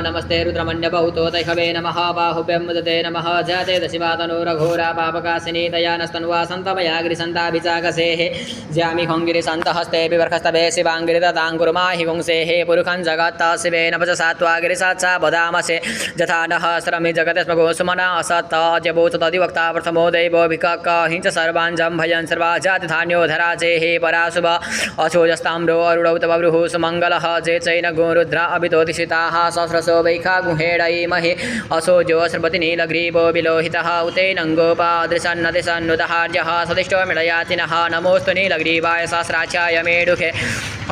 नमस्ते रुद्रमण्यबहुतो तैहवे नमः बाहुभ्यं मुदते नमः जाते दशिवातनुरघोरा पापकासिनी दयानस्तन्वा सन्तमया गिरिसन्ताभिचाकसेः ज्यामि हंगिरिसन्तहस्ते विवर्खस्तभे शिवाङ्गिरितताङ्कुरुमाहि पुंसेः पुरुखं जगत्ता शिवेन पचसात्वा गिरिसात्सा बदामसे जथा नः श्रमि जगतस्मगो सुमना असत्ताज्यभूत तदिवक्ता प्रथमो दैवो भिकहिंच सर्वाञ्जं भयन् सर्वा जातिधान्यो धराचेः पराशुभ अशोजस्ताम्रो अरुणौ तव बृहु सुमङ्गलः जे चैन गुरुद्रा अभितोदिशिताः सहस्रसो वैखा गुहेडैमहि असोजो सर्वति नीलग्रीवो विलोहितः उतैनङ्गोपादृशन्नदिशन्नुदहार्यः सदिष्टो मिळयातिनः नमोऽस्तु नीलग्रीवाय सहस्राक्षाय मेढुखे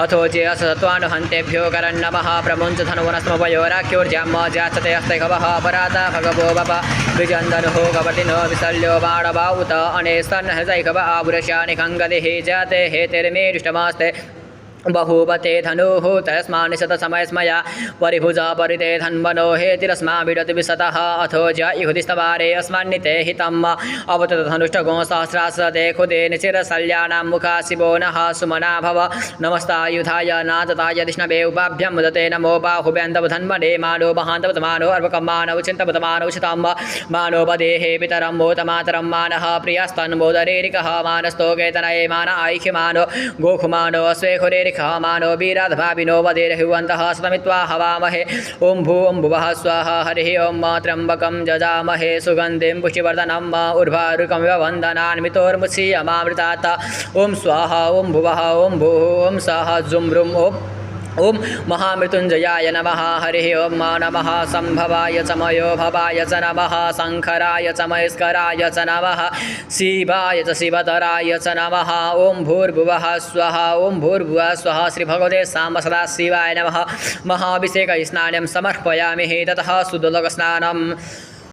अथो जे असत्त्वानुहन्तेभ्यो करन्नमः प्रमुञ्च धनुवनस्मपयोराख्योर्जाम्म जाचते हस्तैकवः अपराता भगवो वप विजन्दनुः कपटिनो विशल्यो बाणवा उत अनेस्तन्हजैकव आपुरुषानिकङ्गदिः जाते हेतिर्मेष्टमास्ते बहुवते धनुः तस्मान् शतसमयस्मया परिभुजा परिते धन्वनो हेतिरस्मा विडति विशतः अथो ज इहुदिस्तवारे अस्मान्निते हितम् अवतत धनुष्टगो सहस्रासते खुदे निचिरशल्यानां मुखा शिवो नः सुमना भव नमस्तायुधाय नादताय विष्णवे उपाभ्यं मुदते नमो बाहुभ्यन्तव धन्वने मानो महान्तवत मानो अर्वकं मानव चिन्तवत मानव चितां मानोपदेहे पितरं मोतमातरं मानः प्रियस्तन्मोदरेरिकः मानस्तोकेतनये मान ऐख्यमानो गोखुमानो स्वेखुरे मानो वीराधभाविनो वदेरहुवन्तः सतमित्वा हवामहे ओं भूं भुवः स्वाहा हरिः ओं त्र्यम्बकं जजामहे सुगन्धिं पुष्टिवर्धनं उर्वारुकमिव वन्दनान्मितोर्मुच्यमामृतात् ओं स्वाहा ओं भुवः ओं भूः ओं सः जुम्रुं ओं महामृत्युञ्जयाय नमः हरिः ओं नमः संभवाय च मयो भवाय च नमः शङ्कराय च महेश्वराय च नमः शिवाय च शिवतराय च नमः ओं भूर्भुवः स्वः ओं भूर्भुवः स्वः श्रीभगवते साम्ब सदाशिवाय नमः महाभिषेकस्नानं समर्पयामि ततः सुदुलकस्नानं